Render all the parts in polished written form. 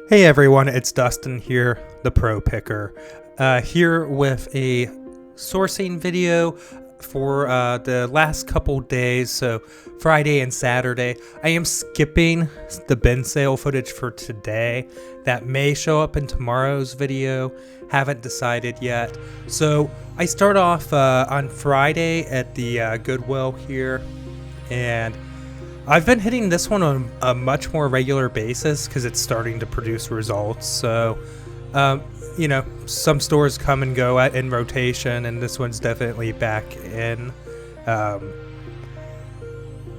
Hey everyone, it's Dustin here, the Pro Picker, here with a sourcing video for the last couple days, so Friday and Saturday. I am skipping the bin sale footage for today. That may show up in tomorrow's video, haven't decided yet. So I start off on Friday at the Goodwill here, and I've been hitting this one on a much more regular basis because it's starting to produce results. So, some stores come and go in rotation, and this one's definitely back in.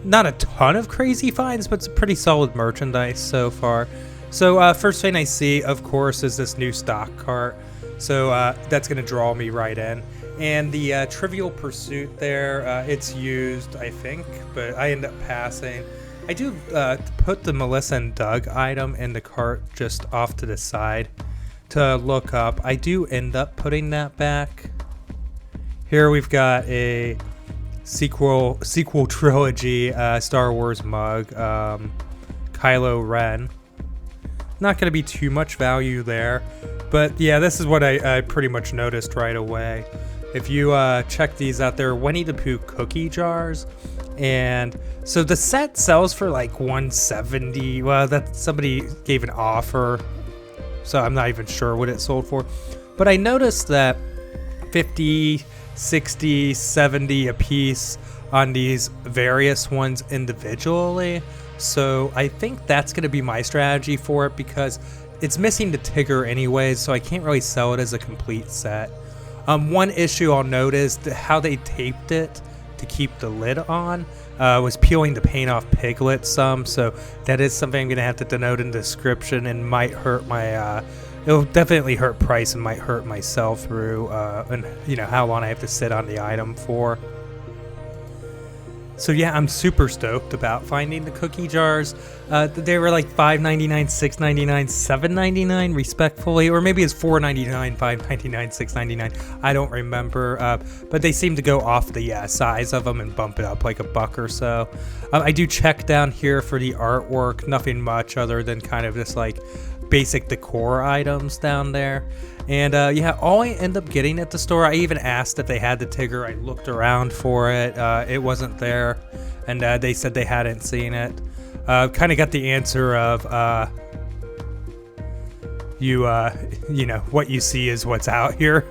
Not a ton of crazy finds, but it's pretty solid merchandise so far. So, first thing I see, of course, is this new stock cart. So that's going to draw me right in. And the Trivial Pursuit there, it's used, I think, but I end up passing. I do put the Melissa and Doug item in the cart just off to the side to look up. I do end up putting that back. Here we've got a sequel trilogy Star Wars mug, Kylo Ren. Not going to be too much value there, but yeah, this is what I pretty much noticed right away. If you check these out, they're Winnie the Pooh cookie jars, and so the set sells for like $170. Well, that somebody gave an offer, so I'm not even sure what it sold for, but I noticed that 50, 60, 70 a piece on these various ones individually. So I think that's going to be my strategy for it, because it's missing the Tigger anyways, so I can't really sell it as a complete set. One issue I'll note is how they taped it to keep the lid on was peeling the paint off Piglet some, so that is something I'm going to have to denote in the description, and might hurt my, it'll definitely hurt price and might hurt my sell-through, and how long I have to sit on the item for. So yeah, I'm super stoked about finding the cookie jars. They were like $5.99, $6.99, $7.99 respectfully, or maybe it's $4.99, $5.99, $6.99. I don't remember, but they seem to go off the size of them and bump it up like $1 or so. I do check down here for the artwork, nothing much other than kind of just like basic decor items down there. And yeah, all I end up getting at the store, I even asked if they had the Tigger. I looked around for it. It wasn't there, and they said they hadn't seen it. Kind of got the answer of, what you see is what's out here,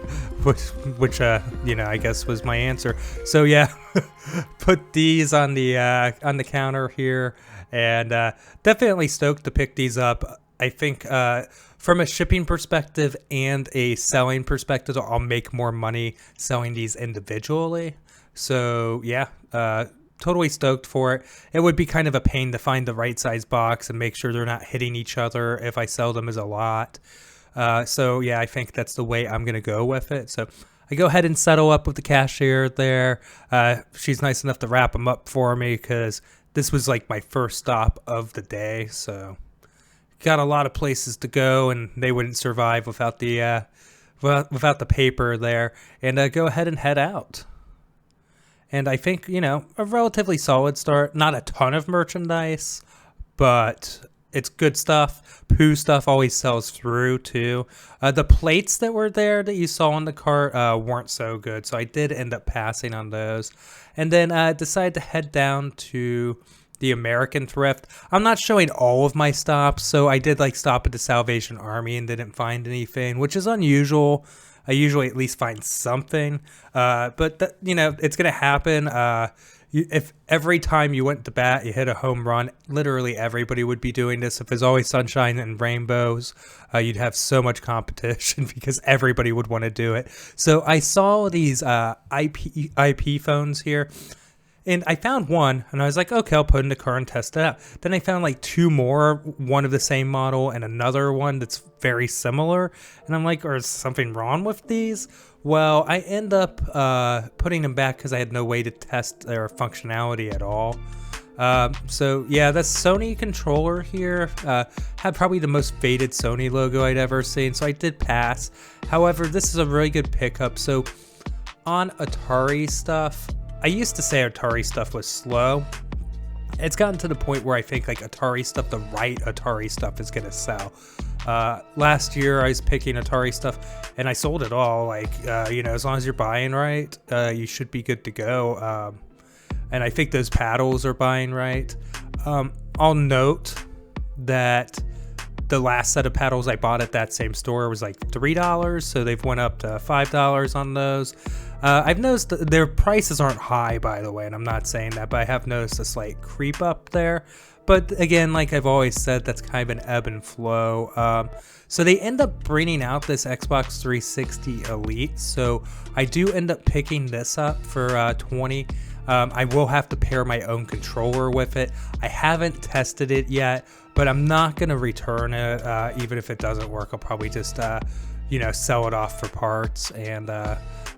which I guess was my answer. So yeah, put these on the counter here, and definitely stoked to pick these up. I think from a shipping perspective and a selling perspective, I'll make more money selling these individually. So yeah, totally stoked for it. It would be kind of a pain to find the right size box and make sure they're not hitting each other if I sell them as a lot. So yeah, I think that's the way I'm going to go with it. So I go ahead and settle up with the cashier there. She's nice enough to wrap them up for me because this was like my first stop of the day. So got a lot of places to go, and they wouldn't survive without the paper there. And go ahead and head out. And I think a relatively solid start. Not a ton of merchandise, but it's good stuff. Pooh stuff always sells through too. The plates that were there that you saw in the cart weren't so good, so I did end up passing on those. And then decided to head down to the American Thrift. I'm not showing all of my stops, so I did stop at the Salvation Army and didn't find anything, which is unusual. I usually at least find something, but it's gonna happen. If every time you went to bat, you hit a home run, literally everybody would be doing this. If there's always sunshine and rainbows, you'd have so much competition because everybody would want to do it. So I saw these IP phones here. And I found one, and I was like, okay, I'll put it in the car and test it out. Then I found two more, one of the same model and another one that's very similar. And I'm like, is something wrong with these? Well, I end up putting them back because I had no way to test their functionality at all. So yeah, the Sony controller here had probably the most faded Sony logo I'd ever seen. So I did pass. However, this is a really good pickup. So on Atari stuff, I used to say Atari stuff was slow. It's gotten to the point where I think Atari stuff, the right Atari stuff, is going to sell. Last year I was picking Atari stuff and I sold it all. Like, as long as you're buying right, you should be good to go. And I think those paddles are buying right. I'll note that the last set of paddles I bought at that same store was like $3, so they've went up to $5 on those. I've noticed that their prices aren't high, by the way, and I'm not saying that, but I have noticed a slight creep up there. But again, like I've always said, that's kind of an ebb and flow. So they end up bringing out this Xbox 360 Elite, so I do end up picking this up for $20. I will have to pair my own controller with it. I haven't tested it yet, but I'm not going to return it. Even if it doesn't work, I'll probably just, sell it off for parts and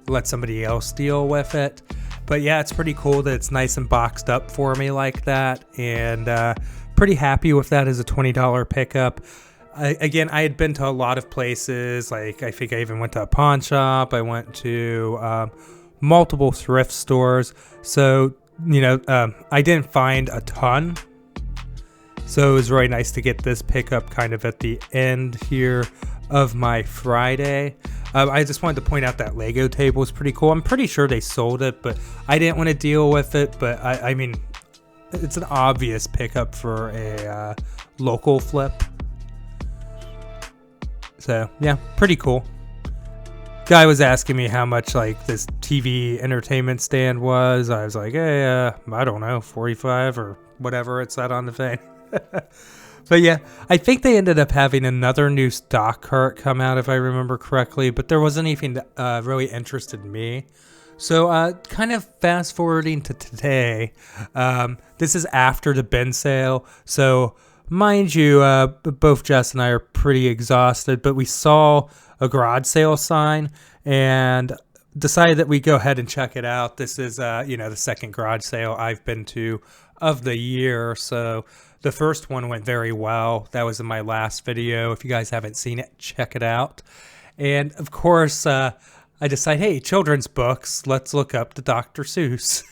let somebody else deal with it. But yeah, it's pretty cool that it's nice and boxed up for me like that. And pretty happy with that as a $20 pickup. Again, I had been to a lot of places. Like, I think I even went to a pawn shop. I went to multiple thrift stores. So, I didn't find a ton. So it was really nice to get this pickup kind of at the end here of my Friday. I just wanted to point out that Lego table is pretty cool. I'm pretty sure they sold it, but I didn't want to deal with it. But I mean, it's an obvious pickup for a local flip. So yeah, pretty cool. Guy was asking me how much like this TV entertainment stand was. I was like, hey, I don't know, 45 or whatever it said on the thing. But yeah, I think they ended up having another new stock cart come out, if I remember correctly, but there wasn't anything that really interested me. So kind of fast forwarding to today, this is after the bin sale. So mind you, both Jess and I are pretty exhausted, but we saw a garage sale sign and decided that we go ahead and check it out. This is, the second garage sale I've been to of the year. So the first one went very well. That was in my last video. If you guys haven't seen it, check it out. And of course, I decide, hey, children's books, let's look up the Dr. Seuss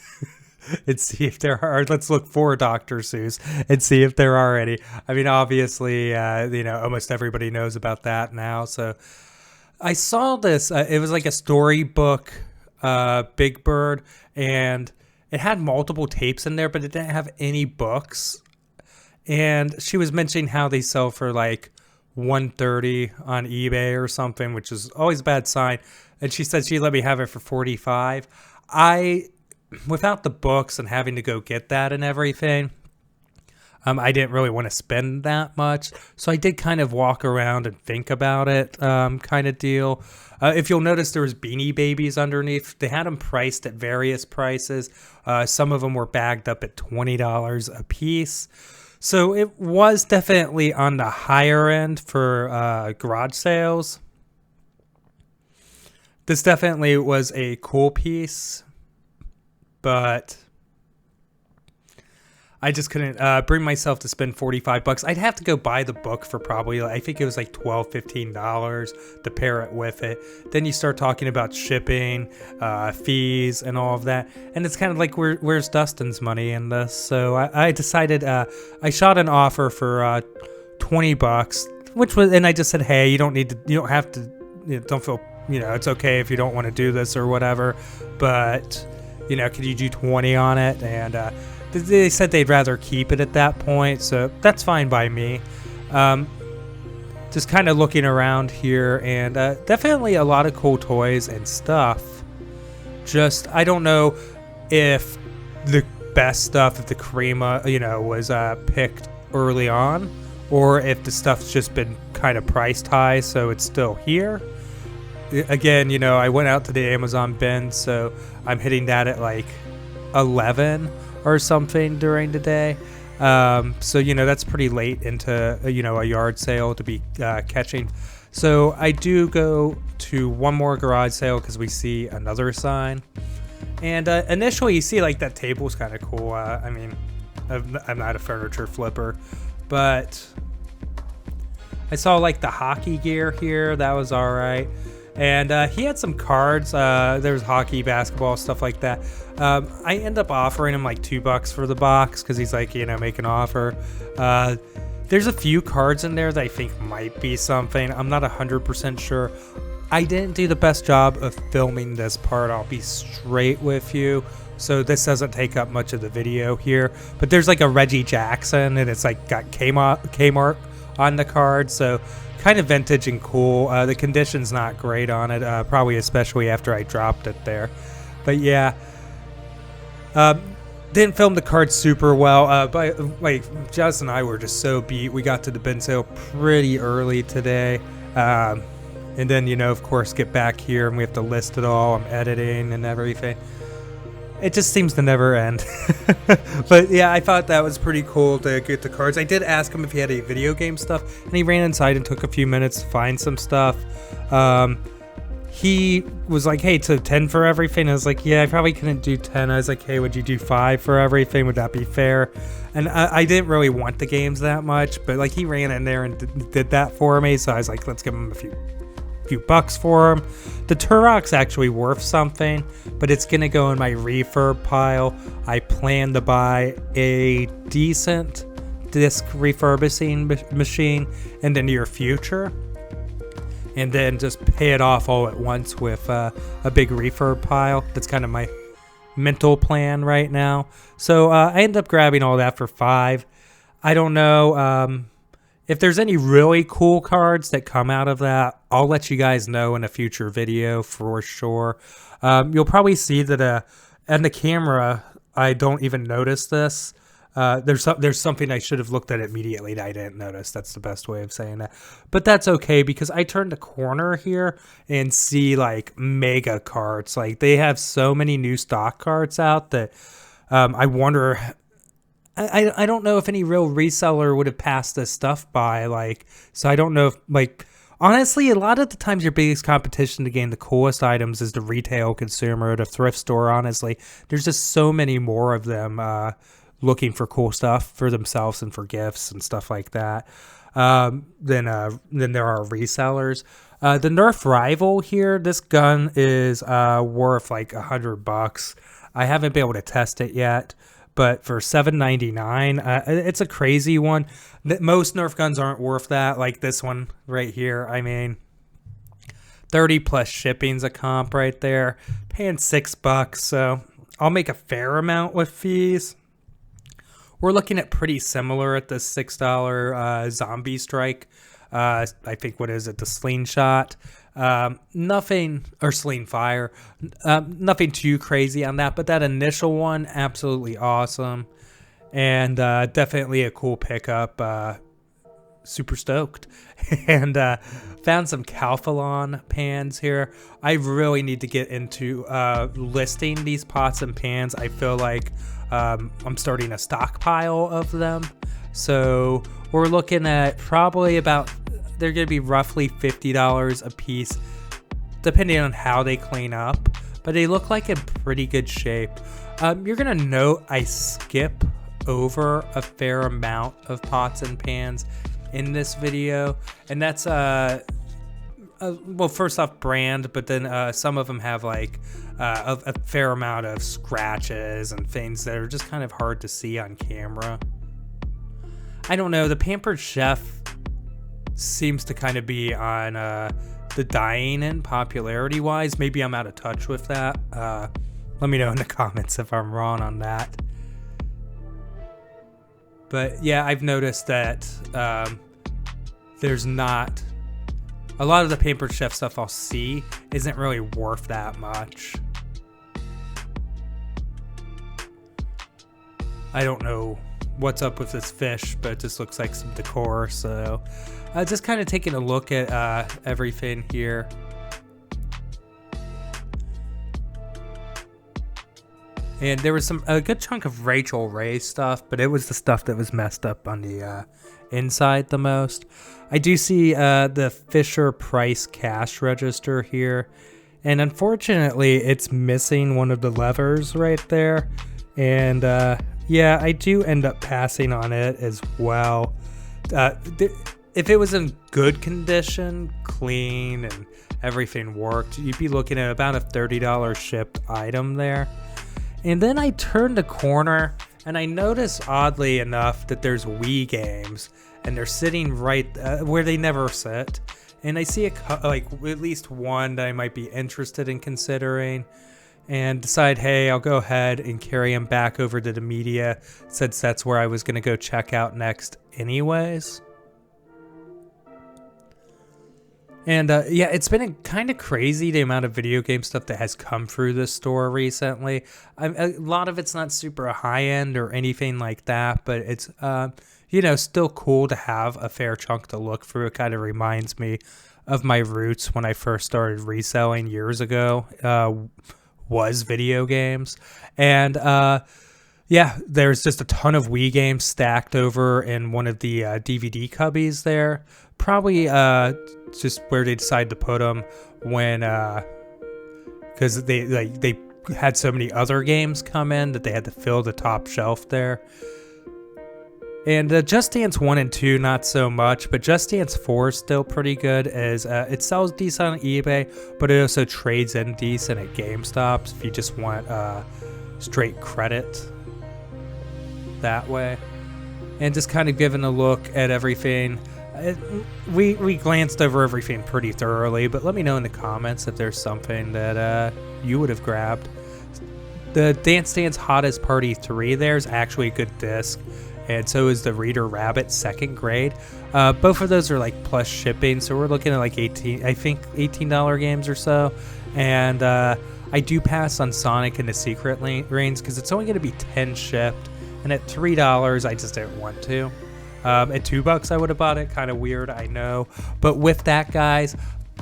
and see if there are, let's look for Dr. Seuss and see if there are any. I mean, obviously, almost everybody knows about that now. So I saw this, it was like a storybook, Big Bird, and it had multiple tapes in there, but it didn't have any books. And she was mentioning how they sell for like $130 on eBay or something, which is always a bad sign. And she said she let me have it for $45. Without the books and having to go get that and everything, I didn't really want to spend that much. So I did kind of walk around and think about it, kind of deal. If you'll notice, there was Beanie Babies underneath. They had them priced at various prices. Some of them were bagged up at $20 a piece. So it was definitely on the higher end for garage sales. This definitely was a cool piece, but I just couldn't bring myself to spend $45. I'd have to go buy the book for probably, I think it was like $12, $15 to pair it with it. Then you start talking about shipping, fees, and all of that. And it's kind of like, where's Dustin's money in this? So I decided, I shot an offer for $20, which was, and I just said, hey, you don't have to, don't feel, it's okay if you don't want to do this or whatever. But, could you do 20 on it? And, they said they'd rather keep it at that point, so that's fine by me. Just kind of looking around here, and definitely a lot of cool toys and stuff. Just, I don't know if the best stuff, if the cream, was picked early on, or if the stuff's just been kind of priced high, so it's still here. Again, I went out to the Amazon bin, so I'm hitting that at like 11 or something during the day. So, that's pretty late into, a yard sale to be catching. So I do go to one more garage sale because we see another sign. And initially you see like that table's kind of cool. I mean, I'm not a furniture flipper, but I saw like the hockey gear here. That was all right. And he had some cards. There was hockey, basketball, stuff like that. I end up offering him like $2 for the box because he's like, make an offer. There's a few cards in there that I think might be something. I'm not 100% sure. I didn't do the best job of filming this part, I'll be straight with you. So this doesn't take up much of the video here. But there's like a Reggie Jackson, and it's like got Kmart on the card. So kind of vintage and cool. The condition's not great on it, probably especially after I dropped it there. But yeah. Didn't film the card super well, but like Jess and I were just so beat. We got to the bin sale pretty early today. And then, you know, of course, get back here and we have to list it all. I'm editing and everything. It just seems to never end. But yeah, I thought that was pretty cool to get the cards. I did ask him if he had any video game stuff, and he ran inside and took a few minutes to find some stuff. He was like, hey, so 10 for everything? I was like, yeah, I probably couldn't do 10. I was like, hey, would you do 5 for everything? Would that be fair? And I didn't really want the games that much, but like he ran in there and did that for me. So I was like, let's give him a few bucks for him. The Turok's actually worth something, but it's gonna go in my refurb pile. I plan to buy a decent disc refurbishing machine in the near future, and then just pay it off all at once with a big refurb pile. That's kind of my mental plan right now. So I ended up grabbing all that for 5. I don't know if there's any really cool cards that come out of that. I'll let you guys know in a future video for sure. You'll probably see that on the camera, I don't even notice this. There's something I should have looked at immediately that I didn't notice. That's the best way of saying that. But that's okay, because I turned the corner here and see like mega cards. Like they have so many new stock cards out that I wonder. I don't know if any real reseller would have passed this stuff by. Like, so I don't know if, like, honestly, a lot of the times your biggest competition to gain the coolest items is the retail consumer, the thrift store. Honestly, there's just so many more of them looking for cool stuff for themselves and for gifts and stuff like that than there are resellers. The Nerf Rival here, this gun is worth like $100. I haven't been able to test it yet, but for $7.99, it's a crazy one. Most Nerf guns aren't worth that, like this one right here. I mean, 30 plus shipping's a comp right there. Paying $6, so I'll make a fair amount with fees. We're looking at pretty similar at the $6 Zombie Strike. I think, what is it, the Slingshot? Nothing, or Sling Fire. Nothing too crazy on that, but that initial one, absolutely awesome. And definitely a cool pickup. Super stoked. And found some Calphalon pans here. I really need to get into listing these pots and pans. I feel like I'm starting a stockpile of them. So we're looking at probably about, they're going to be roughly $50 a piece, depending on how they clean up. But they look like in pretty good shape. You're going to note I skip over a fair amount of pots and pans in this video. And that's, well, first off, brand, but then some of them have like a fair amount of scratches and things that are just kind of hard to see on camera. I don't know, the Pampered Chef seems to kind of be on the dying end popularity wise. Maybe I'm out of touch with that. Let me know in the comments if I'm wrong on that. But yeah, I've noticed that there's not a lot of the Pampered Chef stuff I'll see isn't really worth that much. I don't know what's up with this fish, but it just looks like some decor. So just kind of taking a look at everything here. And there was a good chunk of Rachel Ray stuff, but it was the stuff that was messed up on the inside the most. I do see the Fisher Price cash register here, and unfortunately it's missing one of the levers right there. And yeah, I do end up passing on it as well. If it was in good condition, clean, and everything worked, you'd be looking at about a $30 shipped item there. And then I turned the corner and I noticed, oddly enough, that there's Wii games. and they're sitting right where they never sit. And I see like at least one that I might be interested in considering, and decide, hey, I'll go ahead and carry them back over to the media, since that's where I was going to go check out next anyways. And yeah, it's been kind of crazy the amount of video game stuff that has come through this store recently. A lot of it's not super high end or anything like that, but it's you know, still cool to have a fair chunk to look through. It kind of reminds me of my roots when I first started reselling years ago. Was video games. And yeah, there's just a ton of Wii games stacked over in one of the DVD cubbies there. Probably just where they decide to put them when, because they had so many other games come in that they had to fill the top shelf there. And Just Dance 1 and 2, not so much, but Just Dance 4 is still pretty good, as it sells decent on eBay, but it also trades in decent at GameStop if you just want straight credit that way. And just kind of giving a look at everything. We glanced over everything pretty thoroughly, but let me know in the comments if there's something that you would have grabbed. The Dance Dance Hottest Party 3 there is actually a good disc, and so is the Reader Rabbit 2nd Grade. Both of those are like plus shipping, so we're looking at like $18 games or so. And I do pass on Sonic and the Secret Rings because it's only going to be 10 shipped, and at $3 I just didn't want to. At $2 I would have bought it. Kind of weird, I know. But with that, guys,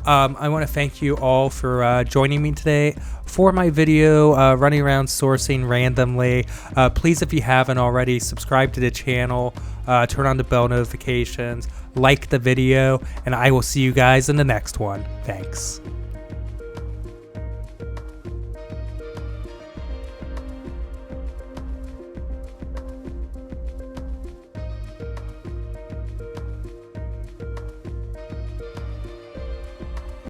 I want to thank you all for joining me today for my video running around sourcing randomly. Please, if you haven't already, subscribe to the channel, turn on the bell notifications, like the video, and I will see you guys in the next one. Thanks.